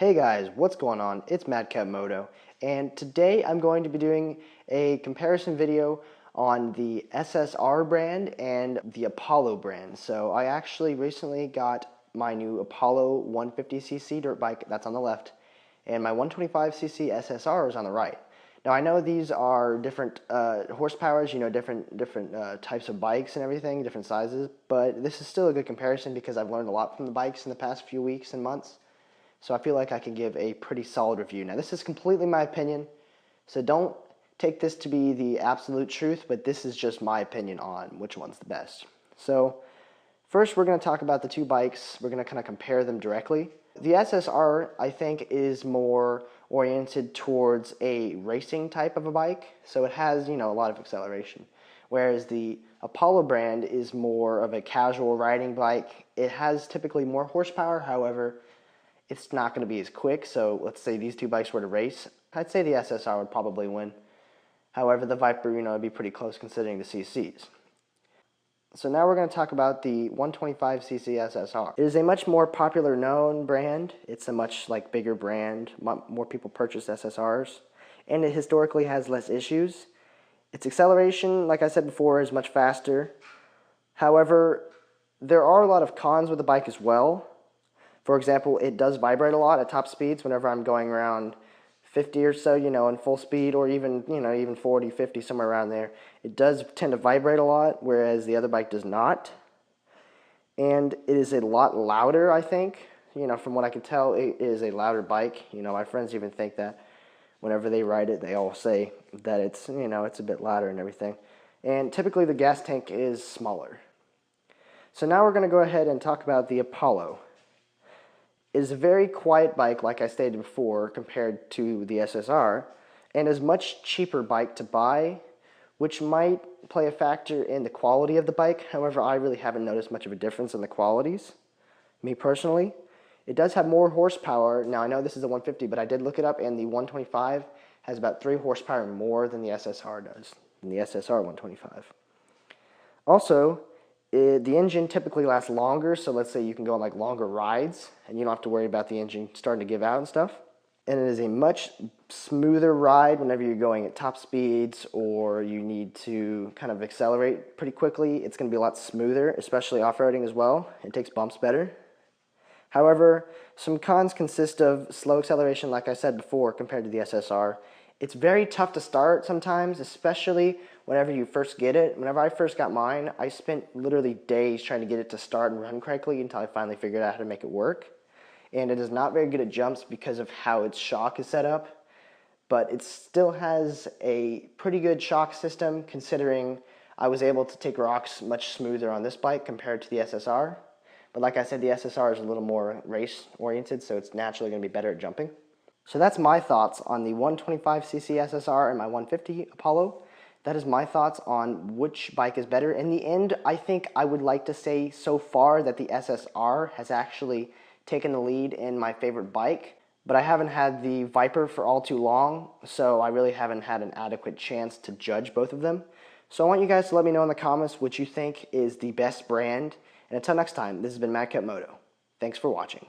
Hey guys, what's going on? It's MadCapMoto, and today I'm going to be doing a comparison video on the SSR brand and the Apollo brand. So I actually recently got my new Apollo 150cc dirt bike, that's on the left, and my 125cc SSR is on the right. Now I know these are different horsepowers, different types of bikes and everything, different sizes, but this is still a good comparison because I've learned a lot from the bikes in the past few weeks and months. So I feel like I can give a pretty solid review. Now this is completely my opinion, so don't take this to be the absolute truth, but this is just my opinion on which one's the best. So first we're going to talk about the two bikes. We're going to kind of compare them directly. The SSR, I think, is more oriented towards a racing type of a bike, so it has, a lot of acceleration. Whereas the Apollo brand is more of a casual riding bike. It has typically more horsepower, however, it's not going to be as quick. So let's say these two bikes were to race, I'd say the SSR would probably win. However, the VIPER, would be pretty close considering the CCs. So now we're going to talk about the 125cc SSR. It is a much more popular known brand. It's a much bigger brand. More people purchase SSRs, and it historically has less issues. Its acceleration, like I said before, is much faster. However, there are a lot of cons with the bike as well. For example, it does vibrate a lot at top speeds whenever I'm going around 50 or so, in full speed, or even, even 40, 50, somewhere around there. It does tend to vibrate a lot, whereas the other bike does not. And it is a lot louder, I think. From what I can tell, it is a louder bike. My friends even think that whenever they ride it, they all say that it's, it's a bit louder and everything. And typically the gas tank is smaller. So now we're going to go ahead and talk about the Apollo. It is a very quiet bike, like I stated before, compared to the SSR, and is a much cheaper bike to buy, which might play a factor in the quality of the bike. However, I really haven't noticed much of a difference in the qualities, me personally. It does have more horsepower. Now, I know this is a 150, but I did look it up, and the 125 has about 3 horsepower more than the SSR does, than the SSR 125. Also, the engine typically lasts longer, so let's say you can go on longer rides and you don't have to worry about the engine starting to give out and stuff. And it is a much smoother ride whenever you're going at top speeds or you need to kind of accelerate pretty quickly. It's going to be a lot smoother, especially off-roading as well. It takes bumps better. However, some cons consist of slow acceleration, like I said before, compared to the SSR. It's very tough to start sometimes, especially whenever you first get it. Whenever I first got mine, I spent literally days trying to get it to start and run correctly until I finally figured out how to make it work. And it is not very good at jumps because of how its shock is set up, but it still has a pretty good shock system considering I was able to take rocks much smoother on this bike compared to the SSR. But like I said, the SSR is a little more race oriented, so it's naturally going to be better at jumping. So that's my thoughts on the 125cc SSR and my 150 Apollo. That is my thoughts on which bike is better. In the end, I think I would like to say so far that the SSR has actually taken the lead in my favorite bike, but I haven't had the VIPER for all too long, so I really haven't had an adequate chance to judge both of them. So I want you guys to let me know in the comments what you think is the best brand. And until next time, this has been MadCapMoto. Thanks for watching.